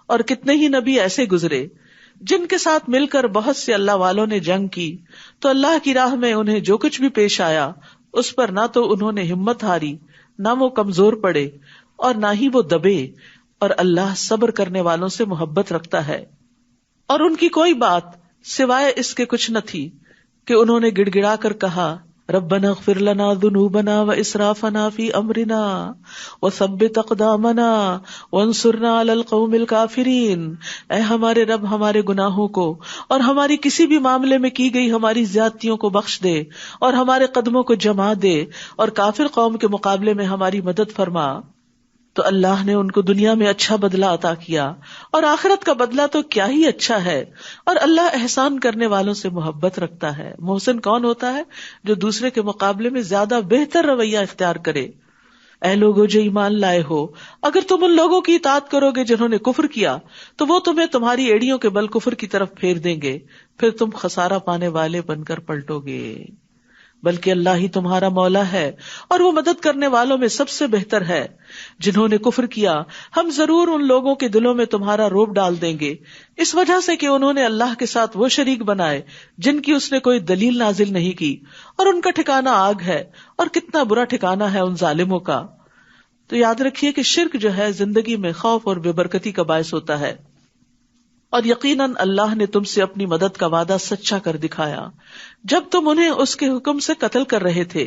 اور کتنے ہی نبی ایسے گزرے جن کے ساتھ مل کر بہت سے اللہ والوں نے جنگ کی، تو اللہ کی راہ میں انہیں جو کچھ بھی پیش آیا اس پر نہ تو انہوں نے ہمت ہاری، نہ وہ کمزور پڑے، اور نہ ہی وہ دبے، اور اللہ صبر کرنے والوں سے محبت رکھتا ہے۔ اور ان کی کوئی بات سوائے اس کے کچھ نہ تھی کہ انہوں نے گڑ گڑا کر کہا، ربنا اغفر لنا ذنوبنا واسرافنا فی امرنا وثبت اقدامنا وانصرنا علی القوم الکافرین، اے ہمارے رب ہمارے گناہوں کو اور ہماری کسی بھی معاملے میں کی گئی ہماری زیادتیوں کو بخش دے، اور ہمارے قدموں کو جما دے، اور کافر قوم کے مقابلے میں ہماری مدد فرما۔ تو اللہ نے ان کو دنیا میں اچھا بدلہ عطا کیا، اور آخرت کا بدلہ تو کیا ہی اچھا ہے، اور اللہ احسان کرنے والوں سے محبت رکھتا ہے۔ محسن کون ہوتا ہے؟ جو دوسرے کے مقابلے میں زیادہ بہتر رویہ اختیار کرے۔ اے لوگو جو ایمان لائے ہو، اگر تم ان لوگوں کی اطاعت کرو گے جنہوں نے کفر کیا تو وہ تمہیں تمہاری ایڑیوں کے بل کفر کی طرف پھیر دیں گے، پھر تم خسارہ پانے والے بن کر پلٹو گے۔ بلکہ اللہ ہی تمہارا مولا ہے اور وہ مدد کرنے والوں میں سب سے بہتر ہے۔ جنہوں نے کفر کیا ہم ضرور ان لوگوں کے دلوں میں تمہارا رعب ڈال دیں گے، اس وجہ سے کہ انہوں نے اللہ کے ساتھ وہ شریک بنائے جن کی اس نے کوئی دلیل نازل نہیں کی، اور ان کا ٹھکانہ آگ ہے، اور کتنا برا ٹھکانہ ہے ان ظالموں کا۔ تو یاد رکھیے کہ شرک جو ہے زندگی میں خوف اور بے برکتی کا باعث ہوتا ہے، اور یقیناً اللہ نے تم سے اپنی مدد کا وعدہ سچا کر دکھایا جب تم انہیں اس کے حکم سے قتل کر رہے تھے،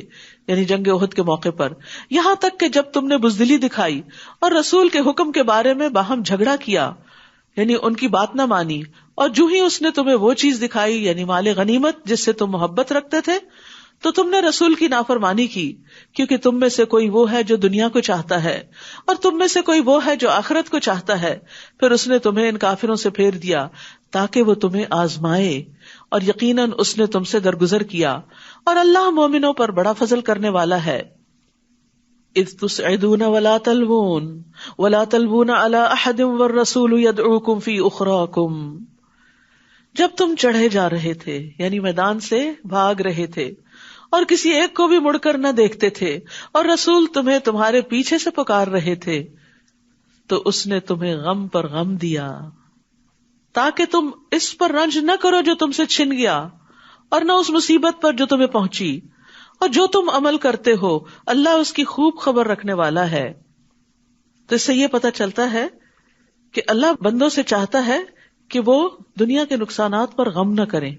یعنی جنگ احد کے موقع پر، یہاں تک کہ جب تم نے بزدلی دکھائی اور رسول کے حکم کے بارے میں باہم جھگڑا کیا، یعنی ان کی بات نہ مانی، اور جو ہی اس نے تمہیں وہ چیز دکھائی یعنی مال غنیمت جس سے تم محبت رکھتے تھے، تو تم نے رسول کی نافرمانی کی، کیونکہ تم میں سے کوئی وہ ہے جو دنیا کو چاہتا ہے اور تم میں سے کوئی وہ ہے جو آخرت کو چاہتا ہے۔ پھر اس نے تمہیں ان کافروں سے پھیر دیا تاکہ وہ تمہیں آزمائے، اور یقیناً اس نے تم سے درگزر کیا، اور اللہ مومنوں پر بڑا فضل کرنے والا ہے۔ اذ تسعدون ولا تلوون علی احد والرسول یدعوکم فی اخراکم، جب تم چڑھے جا رہے تھے یعنی میدان سے بھاگ رہے تھے اور کسی ایک کو بھی مڑ کر نہ دیکھتے تھے، اور رسول تمہیں تمہارے پیچھے سے پکار رہے تھے، تو اس نے تمہیں غم پر غم دیا تاکہ تم اس پر رنج نہ کرو جو تم سے چھن گیا، اور نہ اس مصیبت پر جو تمہیں پہنچی، اور جو تم عمل کرتے ہو اللہ اس کی خوب خبر رکھنے والا ہے۔ تو اس سے یہ پتہ چلتا ہے کہ اللہ بندوں سے چاہتا ہے کہ وہ دنیا کے نقصانات پر غم نہ کریں،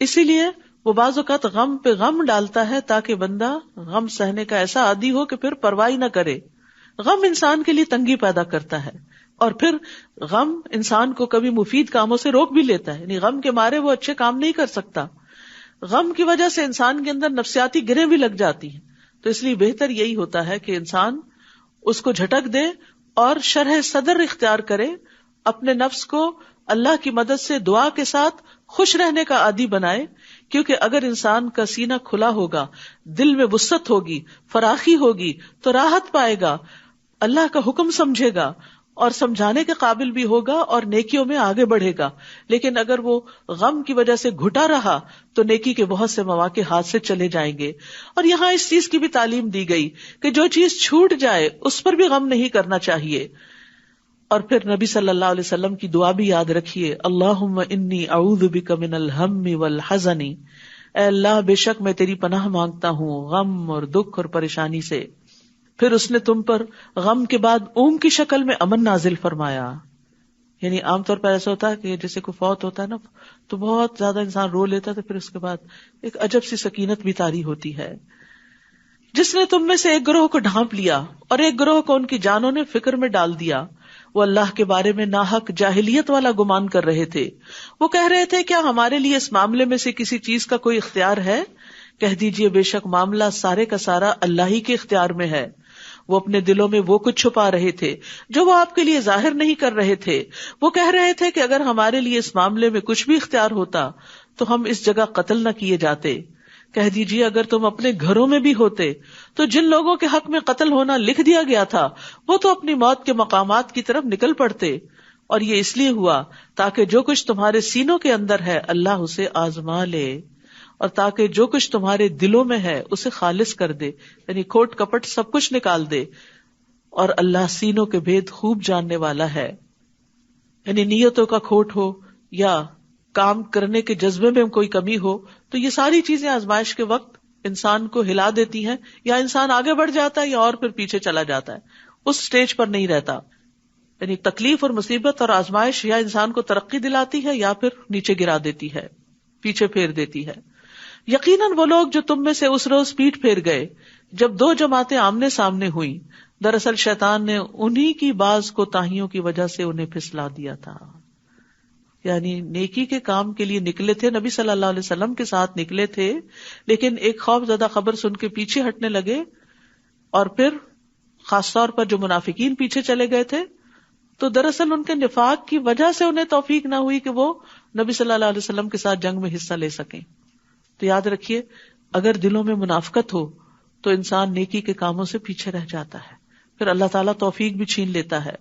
اسی لیے وہ بعض اوقات غم پہ غم ڈالتا ہے تاکہ بندہ غم سہنے کا ایسا عادی ہو کہ پھر پرواہ نہ کرے۔ غم انسان کے لیے تنگی پیدا کرتا ہے، اور پھر غم انسان کو کبھی مفید کاموں سے روک بھی لیتا ہے، یعنی غم کے مارے وہ اچھے کام نہیں کر سکتا۔ غم کی وجہ سے انسان کے اندر نفسیاتی گرہیں بھی لگ جاتی ہیں، تو اس لیے بہتر یہی ہوتا ہے کہ انسان اس کو جھٹک دے اور شرح صدر اختیار کرے، اپنے نفس کو اللہ کی مدد سے دعا کے ساتھ خوش رہنے کا عادی بنائے، کیونکہ اگر انسان کا سینہ کھلا ہوگا، دل میں وسعت ہوگی، فراخی ہوگی، تو راحت پائے گا، اللہ کا حکم سمجھے گا اور سمجھانے کے قابل بھی ہوگا اور نیکیوں میں آگے بڑھے گا۔ لیکن اگر وہ غم کی وجہ سے گھٹا رہا تو نیکی کے بہت سے مواقع ہاتھ سے چلے جائیں گے۔ اور یہاں اس چیز کی بھی تعلیم دی گئی کہ جو چیز چھوٹ جائے اس پر بھی غم نہیں کرنا چاہیے۔ اور پھر نبی صلی اللہ علیہ وسلم کی دعا بھی یاد رکھیے، اللہم انی اعوذ بک من الہم والحزن، اے اللہ بے شک میں تیری پناہ مانگتا ہوں غم اور دکھ اور پریشانی سے۔ پھر اس نے تم پر غم کے بعد اونگ کی شکل میں امن نازل فرمایا، یعنی عام طور پر ایسا ہوتا ہے کہ جیسے کوئی فوت ہوتا ہے نا تو بہت زیادہ انسان رو لیتا ہے، تو پھر اس کے بعد ایک عجب سی سکینت بھی طاری ہوتی ہے۔ جس نے تم میں سے ایک گروہ کو ڈھانپ لیا اور ایک گروہ کو ان کی جانوں نے فکر میں ڈال دیا، وہ اللہ کے بارے میں ناحق جاہلیت والا گمان کر رہے تھے۔ وہ کہہ رہے تھے کیا ہمارے لیے اس معاملے میں سے کسی چیز کا کوئی اختیار ہے؟ کہہ دیجئے بے شک معاملہ سارے کا سارا اللہ ہی کے اختیار میں ہے۔ وہ اپنے دلوں میں وہ کچھ چھپا رہے تھے جو وہ آپ کے لیے ظاہر نہیں کر رہے تھے۔ وہ کہہ رہے تھے کہ اگر ہمارے لیے اس معاملے میں کچھ بھی اختیار ہوتا تو ہم اس جگہ قتل نہ کیے جاتے۔ کہہ دیجئے اگر تم اپنے گھروں میں بھی ہوتے تو جن لوگوں کے حق میں قتل ہونا لکھ دیا گیا تھا وہ تو اپنی موت کے مقامات کی طرف نکل پڑتے، اور یہ اس لیے ہوا تاکہ جو کچھ تمہارے سینوں کے اندر ہے اللہ اسے آزما لے، اور تاکہ جو کچھ تمہارے دلوں میں ہے اسے خالص کر دے، یعنی کھوٹ کپٹ سب کچھ نکال دے، اور اللہ سینوں کے بھید خوب جاننے والا ہے۔ یعنی نیتوں کا کھوٹ ہو یا کام کرنے کے جذبے میں کوئی کمی ہو، تو یہ ساری چیزیں آزمائش کے وقت انسان کو ہلا دیتی ہیں، یا انسان آگے بڑھ جاتا ہے یا اور پھر پیچھے چلا جاتا ہے، اس سٹیج پر نہیں رہتا. یعنی تکلیف اور مصیبت اور آزمائش یا انسان کو ترقی دلاتی ہے یا پھر نیچے گرا دیتی ہے، پیچھے پھیر دیتی ہے. یقیناً وہ لوگ جو تم میں سے اس روز پیٹ پھیر گئے جب دو جماعتیں آمنے سامنے ہوئیں، دراصل شیطان نے انہی کی بعض کوتاہیوں کی وجہ سے انہیں پھسلا دیا تھا. یعنی نیکی کے کام کے لیے نکلے تھے، نبی صلی اللہ علیہ وسلم کے ساتھ نکلے تھے، لیکن ایک خوف زدہ خبر سن کے پیچھے ہٹنے لگے، اور پھر خاص طور پر جو منافقین پیچھے چلے گئے تھے، تو دراصل ان کے نفاق کی وجہ سے انہیں توفیق نہ ہوئی کہ وہ نبی صلی اللہ علیہ وسلم کے ساتھ جنگ میں حصہ لے سکیں. تو یاد رکھیے، اگر دلوں میں منافقت ہو تو انسان نیکی کے کاموں سے پیچھے رہ جاتا ہے، پھر اللہ تعالیٰ توفیق بھی چھین لیتا ہے.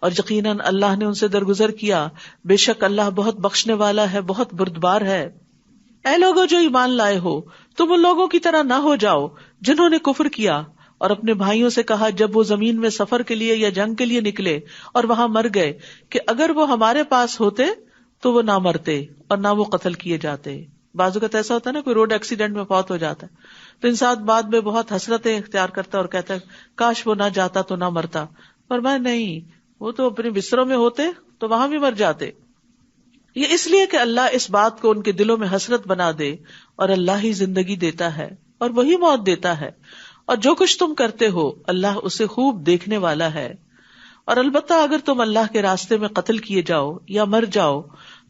اور یقیناً اللہ نے ان سے درگزر کیا، بے شک اللہ بہت بخشنے والا ہے، بہت بردبار ہے. اے لوگوں جو ایمان لائے ہو، تم ان لوگوں کی طرح نہ ہو جاؤ جنہوں نے کفر کیا اور اپنے بھائیوں سے کہا جب وہ زمین میں سفر کے لیے یا جنگ کے لیے نکلے اور وہاں مر گئے کہ اگر وہ ہمارے پاس ہوتے تو وہ نہ مرتے اور نہ وہ قتل کیے جاتے. بعض اوقات ایسا ہوتا ہے نا، کوئی روڈ ایکسیڈنٹ میں فوت ہو جاتا ہے تو انسان بعد میں بہت حسرتیں اختیار کرتا ہے اور کہتا ہے کاش وہ نہ جاتا تو نہ مرتا. فرمایا نہیں، وہ تو اپنے بستروں میں ہوتے تو وہاں بھی مر جاتے. یہ اس لیے کہ اللہ اس بات کو ان کے دلوں میں حسرت بنا دے، اور اللہ ہی زندگی دیتا ہے اور وہی موت دیتا ہے، اور جو کچھ تم کرتے ہو اللہ اسے خوب دیکھنے والا ہے. اور البتہ اگر تم اللہ کے راستے میں قتل کیے جاؤ یا مر جاؤ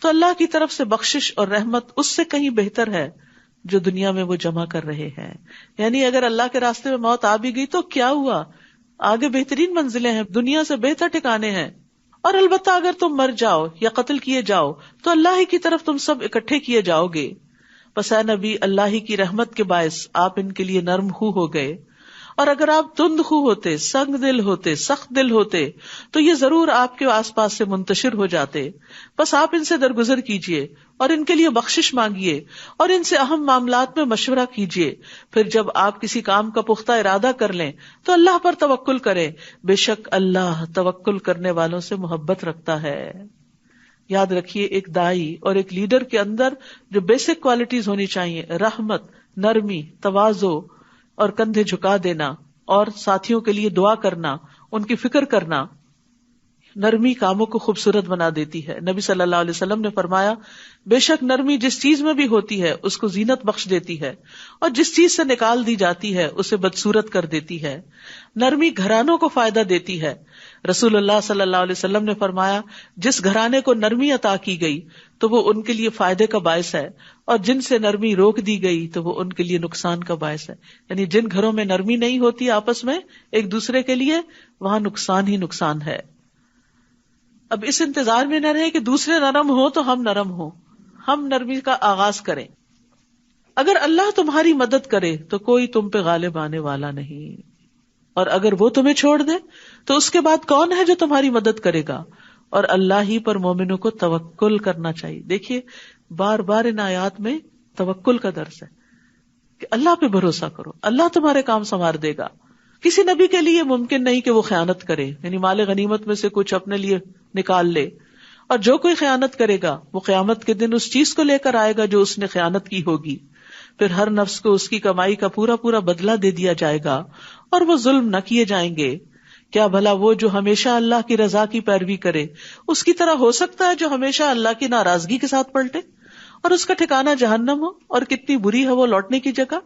تو اللہ کی طرف سے بخشش اور رحمت اس سے کہیں بہتر ہے جو دنیا میں وہ جمع کر رہے ہیں. یعنی اگر اللہ کے راستے میں موت آ بھی گئی تو کیا ہوا، آگے بہترین منزلیں ہیں، دنیا سے بہتر ٹھکانے ہیں. اور البتہ اگر تم مر جاؤ یا قتل کیے جاؤ تو اللہ ہی کی طرف تم سب اکٹھے کیے جاؤ گے. پس اے نبی، اللہ ہی کی رحمت کے باعث آپ ان کے لیے نرم خو ہو گئے، اور اگر آپ تند خو ہوتے، سنگ دل ہوتے، سخت دل ہوتے تو یہ ضرور آپ کے آس پاس سے منتشر ہو جاتے. بس آپ ان سے درگزر کیجئے اور ان کے لیے بخشش مانگیے اور ان سے اہم معاملات میں مشورہ کیجئے. پھر جب آپ کسی کام کا پختہ ارادہ کر لیں تو اللہ پر توکل کریں، بے شک اللہ توکل کرنے والوں سے محبت رکھتا ہے. یاد رکھیے، ایک داعی اور ایک لیڈر کے اندر جو بیسک کوالٹیز ہونی چاہیے، رحمت، نرمی، تواضع اور کندھے جھکا دینا، اور ساتھیوں کے لیے دعا کرنا، ان کی فکر کرنا. نرمی کاموں کو خوبصورت بنا دیتی ہے. نبی صلی اللہ علیہ وسلم نے فرمایا، بے شک نرمی جس چیز میں بھی ہوتی ہے اس کو زینت بخش دیتی ہے، اور جس چیز سے نکال دی جاتی ہے اسے بدصورت کر دیتی ہے. نرمی گھرانوں کو فائدہ دیتی ہے. رسول اللہ صلی اللہ علیہ وسلم نے فرمایا، جس گھرانے کو نرمی عطا کی گئی تو وہ ان کے لیے فائدے کا باعث ہے، اور جن سے نرمی روک دی گئی تو وہ ان کے لیے نقصان کا باعث ہے. یعنی جن گھروں میں نرمی نہیں ہوتی آپس میں ایک دوسرے کے لیے، وہاں نقصان ہی نقصان ہے. اب اس انتظار میں نہ رہے کہ دوسرے نرم ہو تو ہم نرم ہوں، ہم نرمی کا آغاز کریں. اگر اللہ تمہاری مدد کرے تو کوئی تم پہ غالب آنے والا نہیں، اور اگر وہ تمہیں چھوڑ دے تو اس کے بعد کون ہے جو تمہاری مدد کرے گا. اور اللہ ہی پر مومنوں کو توکل کرنا چاہیے. دیکھیے بار بار ان آیات میں توکل کا درس ہے کہ اللہ پہ بھروسہ کرو، اللہ تمہارے کام سنوار دے گا. کسی نبی کے لیے ممکن نہیں کہ وہ خیانت کرے، یعنی مال غنیمت میں سے کچھ اپنے لیے نکال لے. اور جو کوئی خیانت کرے گا وہ قیامت کے دن اس چیز کو لے کر آئے گا جو اس نے خیانت کی ہوگی. پھر ہر نفس کو اس کی کمائی کا پورا پورا بدلہ دے دیا جائے گا اور وہ ظلم نہ کیے جائیں گے. کیا بھلا وہ جو ہمیشہ اللہ کی رضا کی پیروی کرے اس کی طرح ہو سکتا ہے جو ہمیشہ اللہ کی ناراضگی کے ساتھ پلٹے اور اس کا ٹھکانہ جہنم ہو، اور کتنی بری ہے وہ لوٹنے کی جگہ.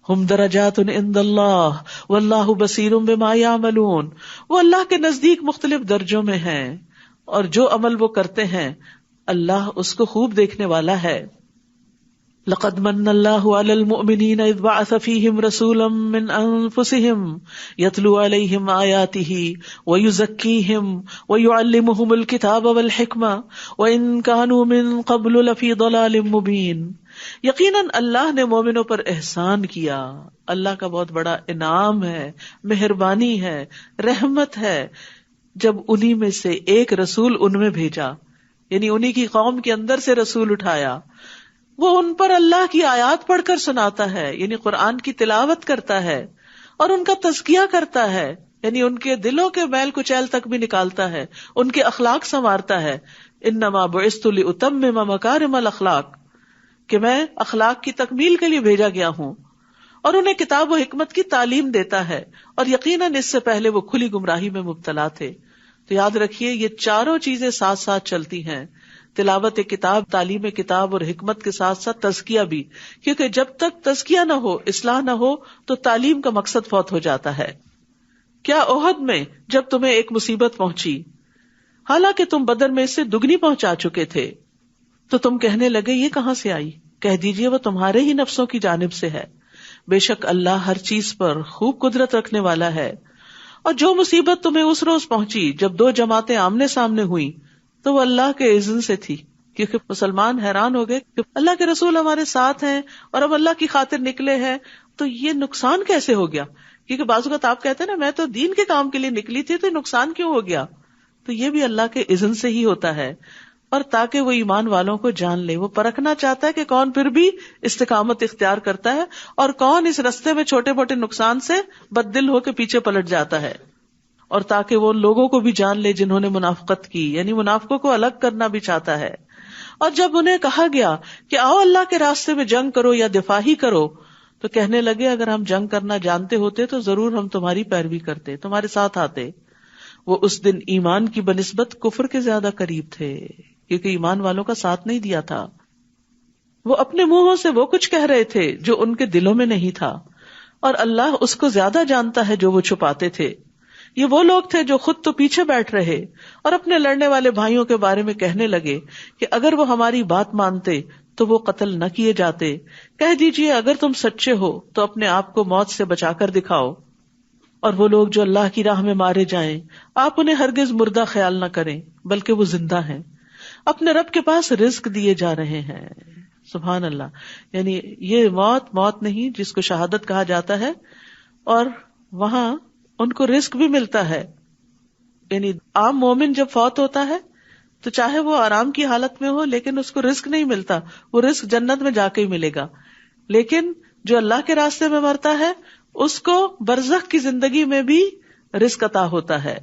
ہم درجات عند اللہ واللہ بصیر بما یعملون. وہ اللہ کے نزدیک مختلف درجوں میں ہیں، اور جو عمل وہ کرتے ہیں اللہ اس کو خوب دیکھنے والا ہے. لقد من اللہ علی المؤمنین اذ بعث فیہم رسولا من انفسہم یتلو علیہم آیاتہ ویزکیہم ویعلمہم الکتاب والحکمہ وان کانوا من قبل لفی ضلال مبین. یقیناً اللہ نے مومنوں پر احسان کیا. اللہ کا بہت بڑا انعام ہے، مہربانی ہے، رحمت ہے جب انہی میں سے ایک رسول ان میں بھیجا، یعنی انہی کی قوم کے اندر سے رسول اٹھایا. وہ ان پر اللہ کی آیات پڑھ کر سناتا ہے، یعنی قرآن کی تلاوت کرتا ہے اور ان کا تزکیہ کرتا ہے یعنی ان کے دلوں کے میل کچیل تک بھی نکالتا ہے، ان کے اخلاق سنوارتا ہے. انما بعثت لاتمم مکارم الاخلاق، کہ میں اخلاق کی تکمیل کے لیے بھیجا گیا ہوں. اور انہیں کتاب و حکمت کی تعلیم دیتا ہے، اور یقیناً اس سے پہلے وہ کھلی گمراہی میں مبتلا تھے. تو یاد رکھیے یہ چاروں چیزیں ساتھ ساتھ چلتی ہیں، تلاوت کتاب، تعلیم کتاب اور حکمت کے ساتھ ساتھ تزکیہ بھی، کیونکہ جب تک تزکیہ نہ ہو، اصلاح نہ ہو، تو تعلیم کا مقصد فوت ہو جاتا ہے. کیا احد میں جب تمہیں ایک مصیبت پہنچی، حالانکہ تم بدر میں اس سے دگنی پہنچا چکے تھے، تو تم کہنے لگے یہ کہاں سے آئی؟ کہہ دیجئے وہ تمہارے ہی نفسوں کی جانب سے ہے. بے شک اللہ ہر چیز پر خوب قدرت رکھنے والا ہے. اور جو مصیبت تمہیں اس روز پہنچی جب دو جماعتیں آمنے سامنے ہوئیں، تو وہ اللہ کے اذن سے تھی. کیونکہ مسلمان حیران ہو گئے کہ اللہ کے رسول ہمارے ساتھ ہیں اور اب اللہ کی خاطر نکلے ہیں، تو یہ نقصان کیسے ہو گیا؟ کیونکہ بعض اوقات آپ کہتے ہیں نا میں تو دین کے کام کے لیے نکلی تھی، تو نقصان کیوں ہو گیا؟ تو یہ بھی اللہ کے اذن سے ہی ہوتا ہے، اور تاکہ وہ ایمان والوں کو جان لے. وہ پرکھنا چاہتا ہے کہ کون پھر بھی استقامت اختیار کرتا ہے اور کون اس رستے میں چھوٹے موٹے نقصان سے بد دل ہو کے پیچھے پلٹ جاتا ہے. اور تاکہ وہ لوگوں کو بھی جان لے جنہوں نے منافقت کی، یعنی منافقوں کو الگ کرنا بھی چاہتا ہے. اور جب انہیں کہا گیا کہ آؤ اللہ کے راستے میں جنگ کرو یا دفاع ہی کرو، تو کہنے لگے اگر ہم جنگ کرنا جانتے ہوتے تو ضرور ہم تمہاری پیروی کرتے، تمہارے ساتھ آتے. وہ اس دن ایمان کی بنسبت کفر کے زیادہ قریب تھے، کیونکہ ایمان والوں کا ساتھ نہیں دیا تھا. وہ اپنے منہوں سے وہ کچھ کہہ رہے تھے جو ان کے دلوں میں نہیں تھا، اور اللہ اس کو زیادہ جانتا ہے جو وہ چھپاتے تھے. یہ وہ لوگ تھے جو خود تو پیچھے بیٹھ رہے اور اپنے لڑنے والے بھائیوں کے بارے میں کہنے لگے کہ اگر وہ ہماری بات مانتے تو وہ قتل نہ کیے جاتے. کہہ دیجئے اگر تم سچے ہو تو اپنے آپ کو موت سے بچا کر دکھاؤ. اور وہ لوگ جو اللہ کی راہ میں مارے جائیں، آپ انہیں ہرگز مردہ خیال نہ کریں، بلکہ وہ زندہ ہیں، اپنے رب کے پاس رزق دیے جا رہے ہیں. سبحان اللہ. یعنی یہ موت نہیں جس کو شہادت کہا جاتا ہے، اور وہاں ان کو رزق بھی ملتا ہے. یعنی عام مومن جب فوت ہوتا ہے تو چاہے وہ آرام کی حالت میں ہو لیکن اس کو رزق نہیں ملتا، وہ رزق جنت میں جا کے ہی ملے گا. لیکن جو اللہ کے راستے میں مرتا ہے اس کو برزخ کی زندگی میں بھی رزق عطا ہوتا ہے.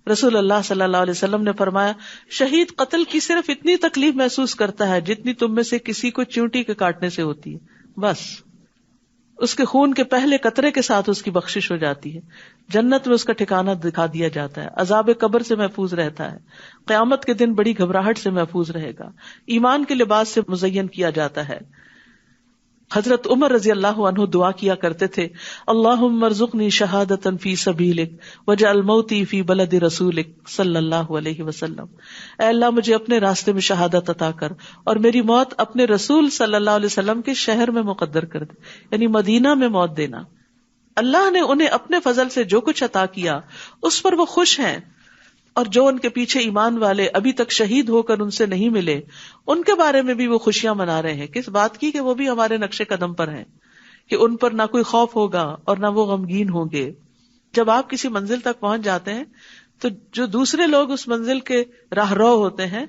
رسول اللہ صلی اللہ علیہ وسلم نے فرمایا شہید قتل کی صرف اتنی تکلیف محسوس کرتا ہے جتنی تم میں سے کسی کو چیونٹی کے کاٹنے سے ہوتی ہے، بس. اس کے خون کے پہلے قطرے کے ساتھ اس کی بخشش ہو جاتی ہے، جنت میں اس کا ٹھکانہ دکھا دیا جاتا ہے، عذاب قبر سے محفوظ رہتا ہے، قیامت کے دن بڑی گھبراہٹ سے محفوظ رہے گا، ایمان کے لباس سے مزین کیا جاتا ہے. حضرت عمر رضی اللہ عنہ دعا کیا کرتے تھے اللہم ارزقنی شہادتا فی سبیلک واجعل موتی فی بلد رسولک صلی اللہ علیہ وسلم. اے اللہ مجھے اپنے راستے میں شہادت عطا کر اور میری موت اپنے رسول صلی اللہ علیہ وسلم کے شہر میں مقدر کر دے، یعنی مدینہ میں موت دینا. اللہ نے انہیں اپنے فضل سے جو کچھ عطا کیا اس پر وہ خوش ہیں، اور جو ان کے پیچھے ایمان والے ابھی تک شہید ہو کر ان سے نہیں ملے ان کے بارے میں بھی وہ خوشیاں منا رہے ہیں. کس بات کی؟ کہ وہ بھی ہمارے نقش قدم پر ہیں، کہ ان پر نہ کوئی خوف ہوگا اور نہ وہ غمگین ہوں گے. جب آپ کسی منزل تک پہنچ جاتے ہیں تو جو دوسرے لوگ اس منزل کے راہ رو ہوتے ہیں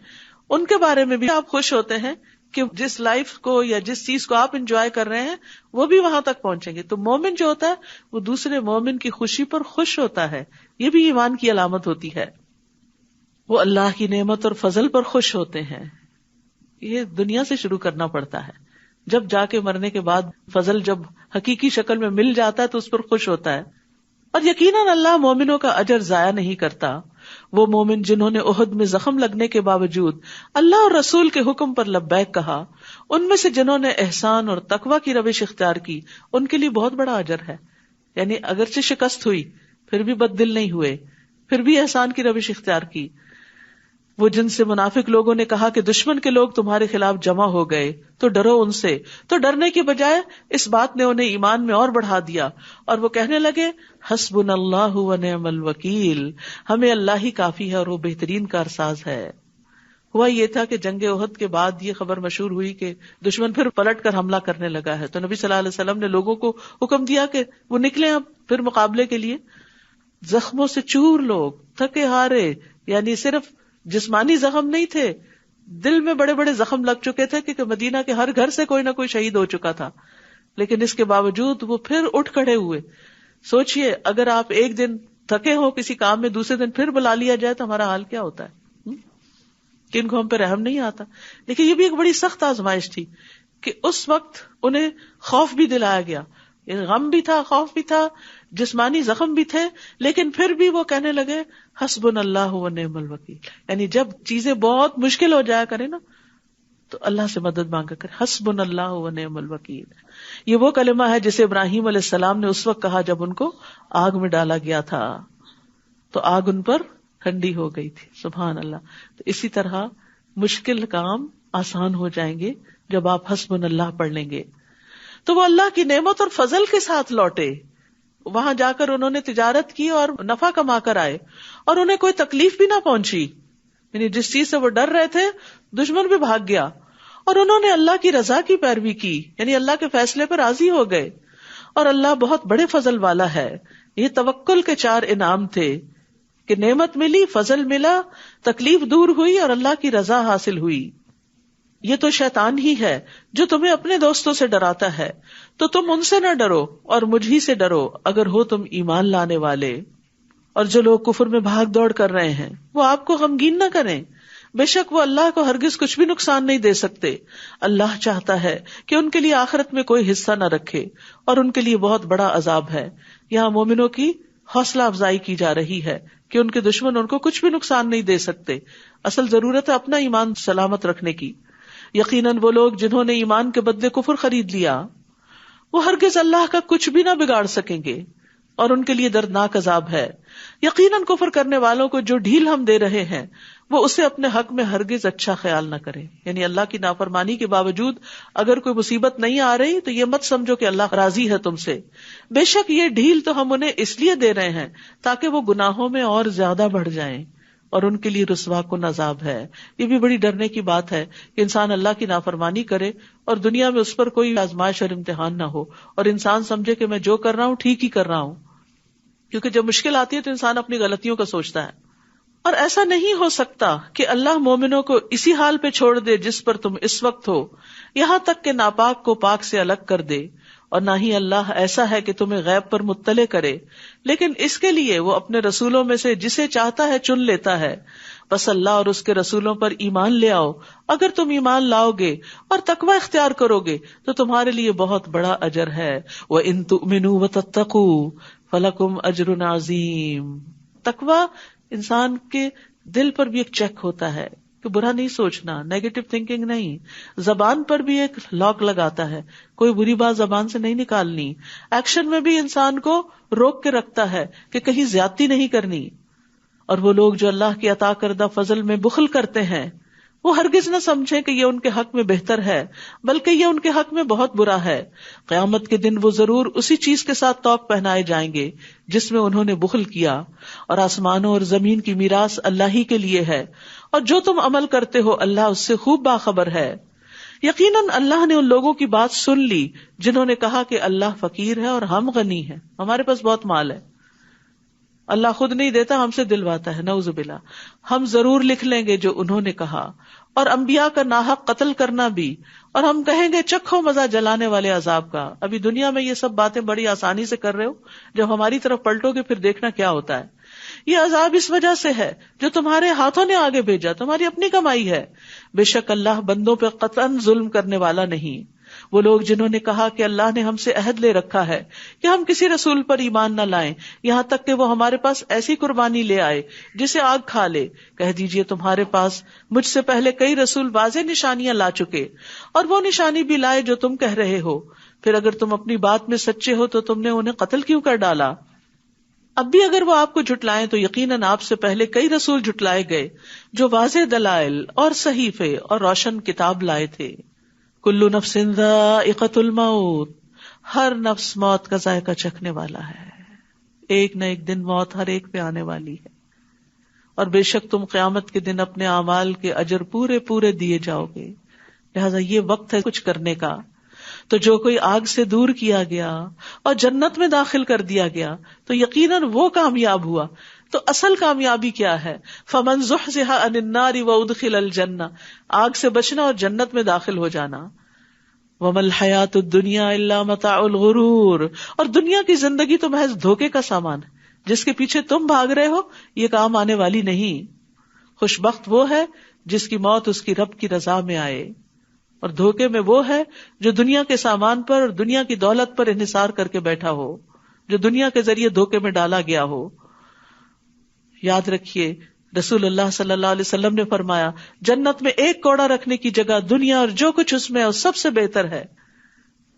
ان کے بارے میں بھی آپ خوش ہوتے ہیں کہ جس لائف کو یا جس چیز کو آپ انجوائے کر رہے ہیں وہ بھی وہاں تک پہنچیں گے. تو مومن جو ہوتا ہے وہ دوسرے مومن کی خوشی پر خوش ہوتا ہے، یہ بھی ایمان کی علامت ہوتی ہے. وہ اللہ کی نعمت اور فضل پر خوش ہوتے ہیں. یہ دنیا سے شروع کرنا پڑتا ہے، جب جا کے مرنے کے بعد فضل جب حقیقی شکل میں مل جاتا ہے تو اس پر خوش ہوتا ہے. اور یقیناً اللہ مومنوں کا اجر ضائع نہیں کرتا. وہ مومن جنہوں نے احد میں زخم لگنے کے باوجود اللہ اور رسول کے حکم پر لبیک کہا، ان میں سے جنہوں نے احسان اور تقوی کی روش اختیار کی ان کے لیے بہت بڑا اجر ہے. یعنی اگرچہ شکست ہوئی پھر بھی بد دل نہیں ہوئے، پھر بھی احسان کی روش اختیار کی. وہ جن سے منافق لوگوں نے کہا کہ دشمن کے لوگ تمہارے خلاف جمع ہو گئے تو ڈرو ان سے، تو ڈرنے کی بجائے اس بات نے انہیں ایمان میں اور بڑھا دیا، اور وہ کہنے لگے حسبنا اللہ ونعم الوکیل، ہمیں اللہ ہی کافی ہے اور وہ بہترین کارساز ہے. ہوا یہ تھا کہ جنگ احد کے بعد یہ خبر مشہور ہوئی کہ دشمن پھر پلٹ کر حملہ کرنے لگا ہے. تو نبی صلی اللہ علیہ وسلم نے لوگوں کو حکم دیا کہ وہ نکلیں اب پھر مقابلے کے لیے. زخموں سے چور لوگ، تھکے ہارے، یعنی صرف جسمانی زخم نہیں تھے، دل میں بڑے بڑے زخم لگ چکے تھے کیونکہ مدینہ کے ہر گھر سے کوئی نہ کوئی شہید ہو چکا تھا. لیکن اس کے باوجود وہ پھر اٹھ کھڑے ہوئے. سوچئے اگر آپ ایک دن تھکے ہوں کسی کام میں, دوسرے دن پھر بلا لیا جائے تو ہمارا حال کیا ہوتا ہے, کہ ان کو ہم پہ رحم نہیں آتا. لیکن یہ بھی ایک بڑی سخت آزمائش تھی کہ اس وقت انہیں خوف بھی دلایا گیا, غم بھی تھا, خوف بھی تھا, جسمانی زخم بھی تھے, لیکن پھر بھی وہ کہنے لگے حسبنا اللہ و نعم الوکیل. یعنی جب چیزیں بہت مشکل ہو جایا کرے نا تو اللہ سے مدد مانگا کرے, حسبنا اللہ و نعم الوکیل. یہ وہ کلمہ ہے جسے ابراہیم علیہ السلام نے اس وقت کہا جب ان کو آگ میں ڈالا گیا تھا تو آگ ان پر ٹھنڈی ہو گئی تھی. سبحان اللہ. تو اسی طرح مشکل کام آسان ہو جائیں گے جب آپ حسبنا اللہ پڑھ لیں گے. تو وہ اللہ کی نعمت اور فضل کے ساتھ لوٹے. وہاں جا کر انہوں نے تجارت کی اور نفع کما کر آئے, اور انہیں کوئی تکلیف بھی نہ پہنچی. یعنی جس چیز سے وہ ڈر رہے تھے دشمن بھی بھاگ گیا, اور انہوں نے اللہ کی رضا کی پیروی کی, یعنی اللہ کے فیصلے پر راضی ہو گئے. اور اللہ بہت بڑے فضل والا ہے. یہ توکل کے 4 انعام تھے کہ نعمت ملی, فضل ملا, تکلیف دور ہوئی اور اللہ کی رضا حاصل ہوئی. یہ تو شیطان ہی ہے جو تمہیں اپنے دوستوں سے ڈراتا ہے, تو تم ان سے نہ ڈرو اور مجھ ہی سے ڈرو اگر ہو تم ایمان لانے والے. اور جو لوگ کفر میں بھاگ دوڑ کر رہے ہیں وہ آپ کو غمگین نہ کریں, بے شک وہ اللہ کو ہرگز کچھ بھی نقصان نہیں دے سکتے. اللہ چاہتا ہے کہ ان کے لیے آخرت میں کوئی حصہ نہ رکھے اور ان کے لیے بہت بڑا عذاب ہے. یہاں مومنوں کی حوصلہ افزائی کی جا رہی ہے کہ ان کے دشمن ان کو کچھ بھی نقصان نہیں دے سکتے. اصل ضرورت ہے اپنا ایمان سلامت رکھنے کی. یقیناً وہ لوگ جنہوں نے ایمان کے بدلے کفر خرید لیا وہ ہرگز اللہ کا کچھ بھی نہ بگاڑ سکیں گے, اور ان کے لیے دردناک عذاب ہے. یقیناً کفر کرنے والوں کو جو ڈھیل ہم دے رہے ہیں وہ اسے اپنے حق میں ہرگز اچھا خیال نہ کریں. یعنی اللہ کی نافرمانی کے باوجود اگر کوئی مصیبت نہیں آ رہی تو یہ مت سمجھو کہ اللہ راضی ہے تم سے. بے شک یہ ڈھیل تو ہم انہیں اس لیے دے رہے ہیں تاکہ وہ گناہوں میں اور زیادہ بڑھ جائیں, اور ان کے لیے رسوا کن عذاب ہے. یہ بھی بڑی ڈرنے کی بات ہے کہ انسان اللہ کی نافرمانی کرے اور دنیا میں اس پر کوئی آزمائش اور امتحان نہ ہو, اور انسان سمجھے کہ میں جو کر رہا ہوں ٹھیک ہی کر رہا ہوں. کیونکہ جب مشکل آتی ہے تو انسان اپنی غلطیوں کا سوچتا ہے. اور ایسا نہیں ہو سکتا کہ اللہ مومنوں کو اسی حال پہ چھوڑ دے جس پر تم اس وقت ہو, یہاں تک کہ ناپاک کو پاک سے الگ کر دے. اور نہ ہی اللہ ایسا ہے کہ تمہیں غیب پر مطلع کرے, لیکن اس کے لیے وہ اپنے رسولوں میں سے جسے چاہتا ہے چن لیتا ہے. بس اللہ اور اس کے رسولوں پر ایمان لے آؤ. اگر تم ایمان لاؤ گے اور تقوی اختیار کرو گے تو تمہارے لیے بہت بڑا اجر ہے. وَإِن تُؤْمِنُوا وَتَتَّقُوا فَلَكُمْ أَجْرٌ عَظِيمٌ. تقوی انسان کے دل پر بھی ایک چیک ہوتا ہے کہ برا نہیں سوچنا, نیگیٹو تھنکنگ نہیں. زبان پر بھی ایک لاک لگاتا ہے, کوئی بری بات زبان سے نہیں نکالنی. ایکشن میں بھی انسان کو روک کے رکھتا ہے کہ کہیں زیادتی نہیں کرنی. اور وہ لوگ جو اللہ کی عطا کردہ فضل میں بخل کرتے ہیں وہ ہرگز نہ سمجھیں کہ یہ ان کے حق میں بہتر ہے, بلکہ یہ ان کے حق میں بہت برا ہے. قیامت کے دن وہ ضرور اسی چیز کے ساتھ توق پہنائے جائیں گے جس میں انہوں نے بخل کیا. اور آسمانوں اور زمین کی میراث اللہ ہی کے لیے ہے, اور جو تم عمل کرتے ہو اللہ اس سے خوب باخبر ہے. یقیناً اللہ نے ان لوگوں کی بات سن لی جنہوں نے کہا کہ اللہ فقیر ہے اور ہم غنی ہیں, ہمارے پاس بہت مال ہے. اللہ خود نہیں دیتا, ہم سے دلواتا ہے, نعوذ باللہ. ہم ضرور لکھ لیں گے جو انہوں نے کہا. اور انبیاء کا ناحق قتل کرنا بھی, اور ہم کہیں گے چکھو مزہ جلانے والے عذاب کا. ابھی دنیا میں یہ سب باتیں بڑی آسانی سے کر رہے ہو, جب ہماری طرف پلٹو گے پھر دیکھنا کیا ہوتا ہے. یہ عذاب اس وجہ سے ہے جو تمہارے ہاتھوں نے آگے بھیجا, تمہاری اپنی کمائی ہے. بے شک اللہ بندوں پہ قطعاً ظلم کرنے والا نہیں. وہ لوگ جنہوں نے کہا کہ اللہ نے ہم سے عہد لے رکھا ہے کہ ہم کسی رسول پر ایمان نہ لائیں یہاں تک کہ وہ ہمارے پاس ایسی قربانی لے آئے جسے آگ کھا لے, کہہ دیجئے تمہارے پاس مجھ سے پہلے کئی رسول واضح نشانیاں لا چکے, اور وہ نشانی بھی لائے جو تم کہہ رہے ہو. پھر اگر تم اپنی بات میں سچے ہو تو تم نے انہیں قتل کیوں کر ڈالا؟ اب بھی اگر وہ آپ کو جھٹلائیں تو یقیناً آپ سے پہلے کئی رسول جھٹلائے گئے جو واضح دلائل اور صحیفے اور روشن کتاب لائے تھے. کل نفس ذائقۃ الموت, ہر نفس موت کا ذائقہ چکھنے والا ہے. ایک نہ ایک دن موت ہر ایک پہ آنے والی ہے, اور بے شک تم قیامت کے دن اپنے اعمال کے اجر پورے پورے دیے جاؤ گے. لہذا یہ وقت ہے کچھ کرنے کا. تو جو کوئی آگ سے دور کیا گیا اور جنت میں داخل کر دیا گیا تو یقیناً وہ کامیاب ہوا. تو اصل کامیابی کیا ہے؟ فمن زحزح عن النار وادخل الجنہ, آگ سے بچنا اور جنت میں داخل ہو جانا. وما الحیاۃ الدنیا الا متاع الغرور, اور دنیا کی زندگی تو محض دھوکے کا سامان ہے. جس کے پیچھے تم بھاگ رہے ہو یہ کام آنے والی نہیں. خوشبخت وہ ہے جس کی موت اس کی رب کی رضا میں آئے، اور دھوکے میں وہ ہے جو دنیا کے سامان پر اور دنیا کی دولت پر انحصار کر کے بیٹھا ہو، جو دنیا کے ذریعے دھوکے میں ڈالا گیا ہو. یاد رکھیے رسول اللہ صلی اللہ علیہ وسلم نے فرمایا جنت میں ایک کوڑا رکھنے کی جگہ دنیا اور جو کچھ اس میں ہے سب سے بہتر ہے.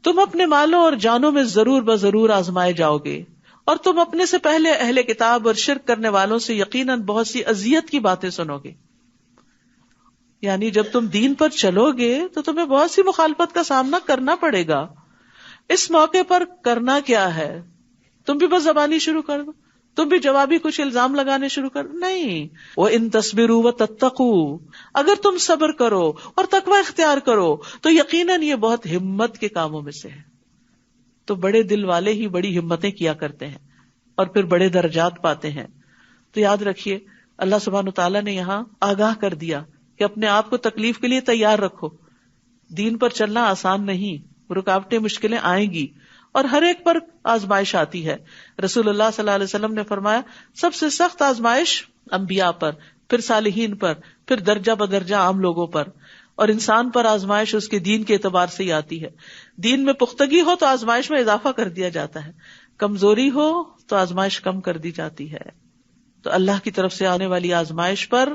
تم اپنے مالوں اور جانوں میں ضرور بضرور آزمائے جاؤ گے، اور تم اپنے سے پہلے اہل کتاب اور شرک کرنے والوں سے یقیناً بہت سی اذیت کی باتیں سنو گے. یعنی جب تم دین پر چلو گے تو تمہیں بہت سی مخالفت کا سامنا کرنا پڑے گا. اس موقع پر کرنا کیا ہے؟ تم بھی بس زبانی شروع کر دو، تم بھی جوابی کچھ الزام لگانے شروع کر دو؟ نہیں. وَإِن تَصْبِرُوا وَتَتَّقُوا، اگر تم صبر کرو اور تقوی اختیار کرو تو یقیناً یہ بہت ہمت کے کاموں میں سے ہے. تو بڑے دل والے ہی بڑی ہمتیں کیا کرتے ہیں اور پھر بڑے درجات پاتے ہیں. تو یاد رکھیے اللہ سبحانہ وتعالیٰ نے یہاں آگاہ کر دیا کہ اپنے آپ کو تکلیف کے لیے تیار رکھو. دین پر چلنا آسان نہیں، رکاوٹیں مشکلیں آئیں گی اور ہر ایک پر آزمائش آتی ہے. رسول اللہ صلی اللہ علیہ وسلم نے فرمایا سب سے سخت آزمائش انبیاء پر، پھر صالحین پر، پھر درجہ بدرجہ عام لوگوں پر، اور انسان پر آزمائش اس کے دین کے اعتبار سے ہی آتی ہے. دین میں پختگی ہو تو آزمائش میں اضافہ کر دیا جاتا ہے، کمزوری ہو تو آزمائش کم کر دی جاتی ہے. تو اللہ کی طرف سے آنے والی آزمائش پر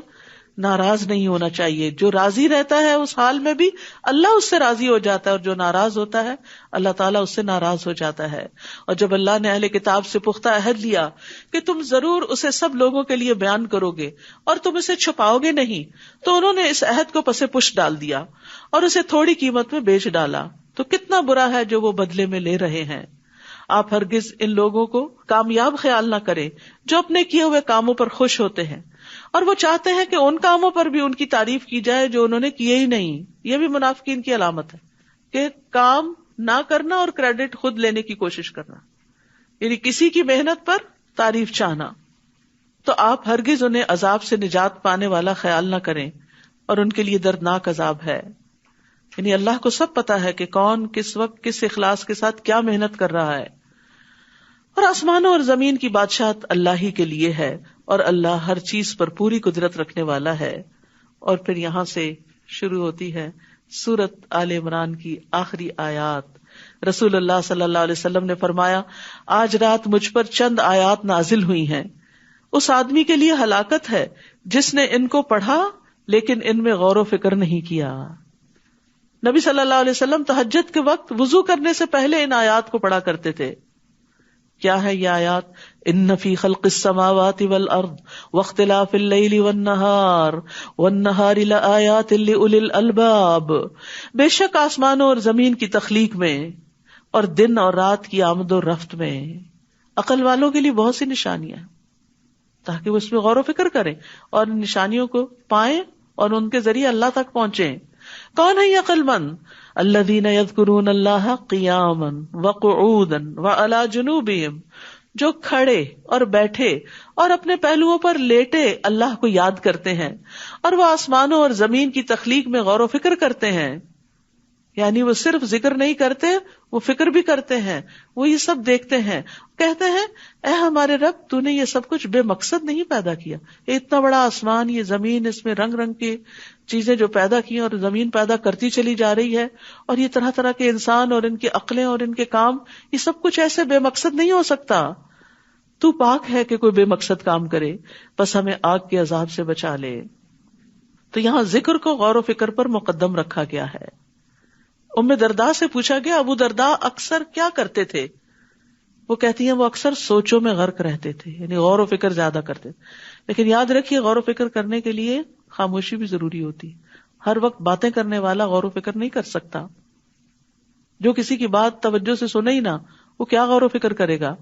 ناراض نہیں ہونا چاہیے. جو راضی رہتا ہے اس حال میں بھی اللہ اس سے راضی ہو جاتا ہے، اور جو ناراض ہوتا ہے اللہ تعالیٰ اس سے ناراض ہو جاتا ہے. اور جب اللہ نے اہل کتاب سے پختہ عہد لیا کہ تم ضرور اسے سب لوگوں کے لیے بیان کرو گے اور تم اسے چھپاؤ گے نہیں، تو انہوں نے اس عہد کو پس پش ڈال دیا اور اسے تھوڑی قیمت میں بیچ ڈالا. تو کتنا برا ہے جو وہ بدلے میں لے رہے ہیں. آپ ہرگز ان لوگوں کو کامیاب خیال نہ کریں جو اپنے کیے ہوئے کاموں پر خوش ہوتے ہیں اور وہ چاہتے ہیں کہ ان کاموں پر بھی ان کی تعریف کی جائے جو انہوں نے کیے ہی نہیں. یہ بھی منافقین کی علامت ہے کہ کام نہ کرنا اور کریڈٹ خود لینے کی کوشش کرنا، یعنی کسی کی محنت پر تعریف چاہنا. تو آپ ہرگز انہیں عذاب سے نجات پانے والا خیال نہ کریں، اور ان کے لیے دردناک عذاب ہے. یعنی اللہ کو سب پتا ہے کہ کون کس وقت کس اخلاص کے ساتھ کیا محنت کر رہا ہے. اور آسمانوں اور زمین کی بادشاہت اللہ ہی کے لیے ہے، اور اللہ ہر چیز پر پوری قدرت رکھنے والا ہے. اور پھر یہاں سے شروع ہوتی ہے سورت آل عمران کی آخری آیات. رسول اللہ صلی اللہ علیہ وسلم نے فرمایا آج رات مجھ پر چند آیات نازل ہوئی ہیں، اس آدمی کے لیے ہلاکت ہے جس نے ان کو پڑھا لیکن ان میں غور و فکر نہیں کیا. نبی صلی اللہ علیہ وسلم تہجد کے وقت وضو کرنے سے پہلے ان آیات کو پڑھا کرتے تھے. کیا ہے یہ آیات؟ ان فی خلق السماوات والارض واختلاف اللیل والنہار لآیات لأولی الالباب، بے شک آسمانوں اور زمین کی تخلیق میں اور دن اور رات کی آمد و رفت میں عقل والوں کے لیے بہت سی نشانیاں ہیں، تاکہ وہ اس میں غور و فکر کریں اور نشانیوں کو پائیں اور ان کے ذریعے اللہ تک پہنچیں. کون ہے یہ عقل مند؟ الذین یذکرون اللہ قیاما وقعودا وعلی جنوبہم، جو کھڑے اور بیٹھے اور اپنے پہلوؤں پر لیٹے اللہ کو یاد کرتے ہیں، اور وہ آسمانوں اور زمین کی تخلیق میں غور و فکر کرتے ہیں. یعنی وہ صرف ذکر نہیں کرتے، وہ فکر بھی کرتے ہیں، وہ یہ سب دیکھتے ہیں، کہتے ہیں اے ہمارے رب تو نے یہ سب کچھ بے مقصد نہیں پیدا کیا. یہ اتنا بڑا آسمان، یہ زمین، اس میں رنگ رنگ کی چیزیں جو پیدا کی اور زمین پیدا کرتی چلی جا رہی ہے، اور یہ طرح طرح کے انسان اور ان کی عقلیں اور ان کے کام، یہ سب کچھ ایسے بے مقصد نہیں ہو سکتا. تو پاک ہے کہ کوئی بے مقصد کام کرے، بس ہمیں آگ کے عذاب سے بچا لے. تو یہاں ذکر کو غور و فکر پر مقدم رکھا گیا ہے. ام درداء سے پوچھا گیا ابو درداء اکثر کیا کرتے تھے؟ وہ کہتی ہیں وہ اکثر سوچوں میں غرق رہتے تھے، یعنی غور و فکر زیادہ کرتے تھے. لیکن یاد رکھیے غور و فکر کرنے کے لیے خاموشی بھی ضروری ہوتی. ہر وقت باتیں کرنے والا غور و فکر نہیں کر سکتا. جو کسی کی بات توجہ سے سنے ہی نہ، وہ کیا غور و فکر کرے گا؟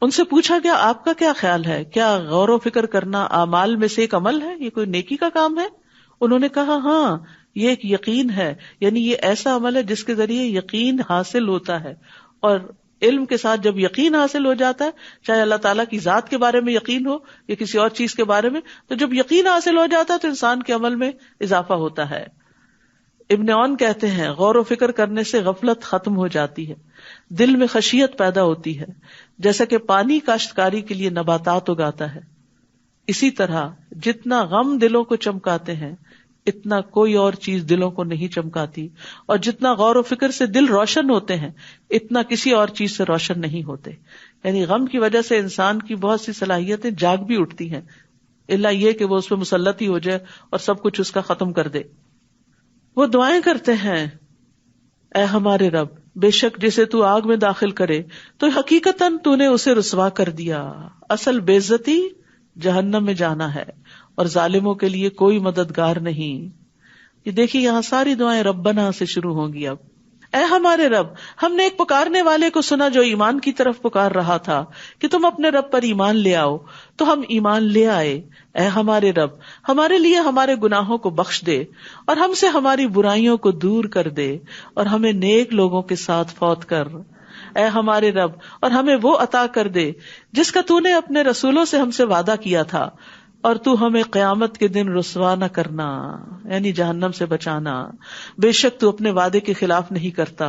ان سے پوچھا گیا آپ کا کیا خیال ہے، کیا غور و فکر کرنا اعمال میں سے ایک عمل ہے، یہ کوئی نیکی کا کام ہے؟ انہوں نے کہا ہاں، یہ ایک یقین ہے، یعنی یہ ایسا عمل ہے جس کے ذریعے یقین حاصل ہوتا ہے. اور علم کے ساتھ جب یقین حاصل ہو جاتا ہے، چاہے اللہ تعالیٰ کی ذات کے بارے میں یقین ہو یا کسی اور چیز کے بارے میں، تو جب یقین حاصل ہو جاتا ہے تو انسان کے عمل میں اضافہ ہوتا ہے. ابن عون کہتے ہیں غور و فکر کرنے سے غفلت ختم ہو جاتی ہے، دل میں خشیت پیدا ہوتی ہے، جیسا کہ پانی کاشتکاری کے لیے نباتات اگاتا ہے، اسی طرح جتنا غم دلوں کو چمکاتے ہیں اتنا کوئی اور چیز دلوں کو نہیں چمکاتی، اور جتنا غور و فکر سے دل روشن ہوتے ہیں اتنا کسی اور چیز سے روشن نہیں ہوتے. یعنی غم کی وجہ سے انسان کی بہت سی صلاحیتیں جاگ بھی اٹھتی ہیں، الا یہ کہ وہ اس پہ مسلط ہی ہو جائے اور سب کچھ اس کا ختم کر دے. وہ دعائیں کرتے ہیں، اے ہمارے رب، بے شک جسے تو آگ میں داخل کرے تو حقیقتاً تو نے اسے رسوا کر دیا. اصل بے عزتی جہنم میں جانا ہے اور ظالموں کے لیے کوئی مددگار نہیں. یہ دیکھیے یہاں ساری دعائیں ربنا سے شروع ہوں گی. اب اے ہمارے رب، ہم نے ایک پکارنے والے کو سنا جو ایمان کی طرف پکار رہا تھا کہ تم اپنے رب پر ایمان لے آؤ، تو ہم ایمان لے آئے. اے ہمارے رب، ہمارے لیے ہمارے گناہوں کو بخش دے اور ہم سے ہماری برائیوں کو دور کر دے اور ہمیں نیک لوگوں کے ساتھ فوت کر. اے ہمارے رب، اور ہمیں وہ عطا کر دے جس کا تو نے اپنے رسولوں سے ہم سے وعدہ کیا تھا، اور تو ہمیں قیامت کے دن رسوا نہ کرنا، یعنی جہنم سے بچانا. بے شک تو اپنے وعدے کے خلاف نہیں کرتا.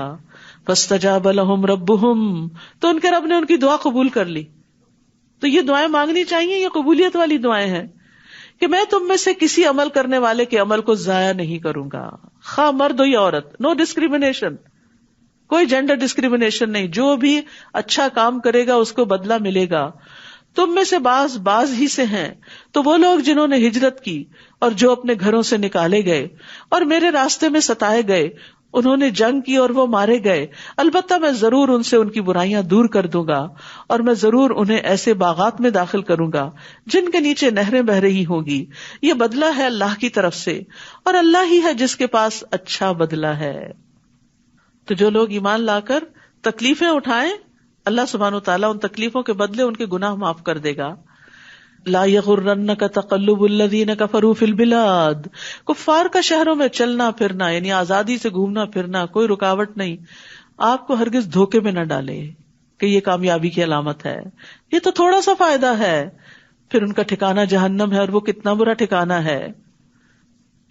فاستجاب لهم ربهم، تو ان کے رب نے ان کی دعا قبول کر لی. تو یہ دعائیں مانگنی چاہیے، یہ قبولیت والی دعائیں ہیں کہ میں تم میں سے کسی عمل کرنے والے کے عمل کو ضائع نہیں کروں گا، خواہ مرد ہو یا عورت. نو ڈسکریمنیشن، کوئی جینڈر ڈسکریمنیشن نہیں. جو بھی اچھا کام کرے گا اس کو بدلہ ملے گا. تم میں سے باز ہی سے ہیں تو وہ لوگ جنہوں نے ہجرت کی اور جو اپنے گھروں سے نکالے گئے اور میرے راستے میں ستائے گئے، انہوں نے جنگ کی اور وہ مارے گئے. البتہ میں ضرور ان سے ان کی برائیاں دور کر دوں گا اور میں ضرور انہیں ایسے باغات میں داخل کروں گا جن کے نیچے نہریں بہ رہی ہوں گی. یہ بدلہ ہے اللہ کی طرف سے، اور اللہ ہی ہے جس کے پاس اچھا بدلہ ہے. تو جو لوگ ایمان لا کر تکلیفیں اٹھائیں، اللہ سبحانہ وتعالیٰ ان تکلیفوں کے بدلے ان کے گناہ معاف کر دے گا. لا یغرنک تقلب الذین کفروا فی البلاد، کفار کا شہروں میں چلنا پھرنا یعنی آزادی سے گھومنا پھرنا کوئی رکاوٹ نہیں، آپ کو ہرگز دھوکے میں نہ ڈالے کہ یہ کامیابی کی علامت ہے. یہ تو تھوڑا سا فائدہ ہے، پھر ان کا ٹھکانہ جہنم ہے اور وہ کتنا برا ٹھکانہ ہے.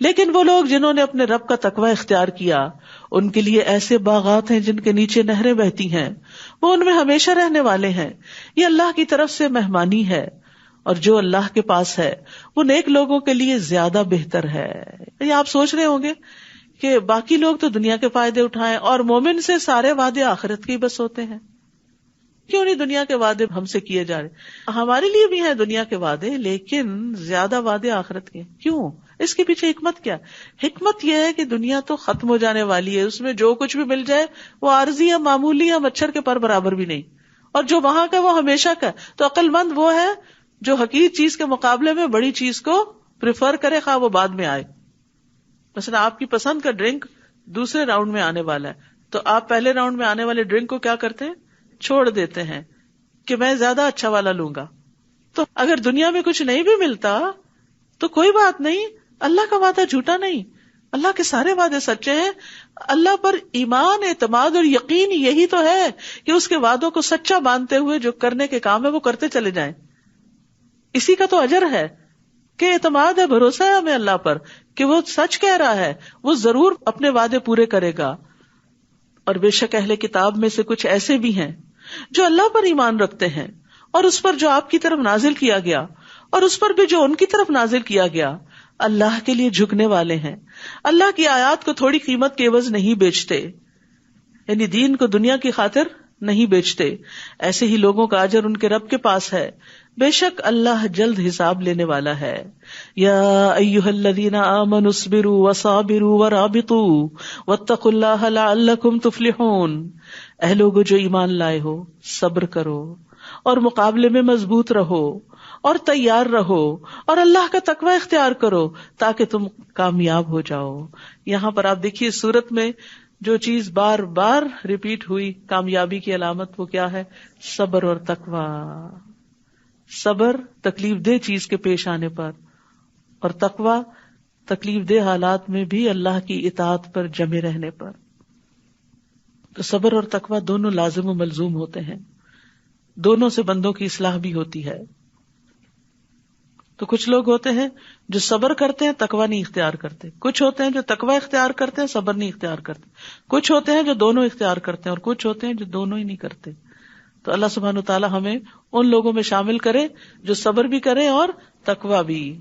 لیکن وہ لوگ جنہوں نے اپنے رب کا تقوی اختیار کیا، ان کے لیے ایسے باغات ہیں جن کے نیچے نہریں بہتی ہیں، وہ ان میں ہمیشہ رہنے والے ہیں. یہ اللہ کی طرف سے مہمانی ہے، اور جو اللہ کے پاس ہے وہ نیک لوگوں کے لیے زیادہ بہتر ہے. یہ آپ سوچ رہے ہوں گے کہ باقی لوگ تو دنیا کے فائدے اٹھائیں اور مومن سے سارے وعدے آخرت کے ہی بس ہوتے ہیں، کیوں نہیں دنیا کے وعدے ہم سے کیے جا رہے؟ ہمارے لیے بھی ہیں دنیا کے وعدے، لیکن زیادہ وعدے آخرت کے. کیوں؟ اس کے پیچھے حکمت کیا؟ حکمت یہ ہے کہ دنیا تو ختم ہو جانے والی ہے، اس میں جو کچھ بھی مل جائے وہ عارضی یا معمولی یا مچھر کے پر برابر بھی نہیں، اور جو وہاں کا وہ ہمیشہ کا. تو عقل مند وہ ہے جو حقیقی چیز کے مقابلے میں بڑی چیز کو پریفر کرے، خواہ وہ بعد میں آئے. مثلا آپ کی پسند کا ڈرنک دوسرے راؤنڈ میں آنے والا ہے، تو آپ پہلے راؤنڈ میں آنے والے ڈرنک کو کیا کرتے ہیں؟ چھوڑ دیتے ہیں کہ میں زیادہ اچھا والا لوں گا. تو اگر دنیا میں کچھ نہیں بھی ملتا تو کوئی بات نہیں، اللہ کا وعدہ جھوٹا نہیں، اللہ کے سارے وعدے سچے ہیں. اللہ پر ایمان، اعتماد اور یقین یہی تو ہے کہ اس کے وعدوں کو سچا مانتے ہوئے جو کرنے کے کام ہے وہ کرتے چلے جائیں. اسی کا تو اجر ہے کہ اعتماد ہے، بھروسہ ہے ہمیں اللہ پر کہ وہ سچ کہہ رہا ہے، وہ ضرور اپنے وعدے پورے کرے گا. اور بے شک اہل کتاب میں سے کچھ ایسے بھی ہیں جو اللہ پر ایمان رکھتے ہیں اور اس پر جو آپ کی طرف نازل کیا گیا اور اس پر بھی جو ان کی طرف نازل کیا گیا، اللہ کے لیے جھکنے والے ہیں. اللہ کی آیات کو تھوڑی قیمت کے عوض نہیں بیچتے، یعنی دین کو دنیا کی خاطر نہیں بیچتے. ایسے ہی لوگوں کا اجر ان کے رب کے پاس ہے، بے شک اللہ جلد حساب لینے والا ہے. یا ایھا الذین آمنوا اصبروا وصابروا ورابطوا واتقوا اللہ لعلکم تفلحون. اے لوگو جو ایمان لائے ہو، صبر کرو اور مقابلے میں مضبوط رہو اور تیار رہو اور اللہ کا تقوی اختیار کرو تاکہ تم کامیاب ہو جاؤ. یہاں پر آپ دیکھیے سورت میں جو چیز بار بار ریپیٹ ہوئی کامیابی کی علامت، وہ کیا ہے؟ صبر اور تقوی. صبر تکلیف دہ چیز کے پیش آنے پر، اور تقوی تکلیف دہ حالات میں بھی اللہ کی اطاعت پر جمے رہنے پر. تو صبر اور تقوی دونوں لازم و ملزوم ہوتے ہیں، دونوں سے بندوں کی اصلاح بھی ہوتی ہے. تو کچھ لوگ ہوتے ہیں جو صبر کرتے ہیں تقویٰ نہیں اختیار کرتے، کچھ ہوتے ہیں جو تقویٰ اختیار کرتے ہیں صبر نہیں اختیار کرتے، کچھ ہوتے ہیں جو دونوں اختیار کرتے ہیں اور کچھ ہوتے ہیں جو دونوں ہی نہیں کرتے. تو اللہ سبحانہ وتعالی ہمیں ان لوگوں میں شامل کرے جو صبر بھی کرے اور تقویٰ بھی.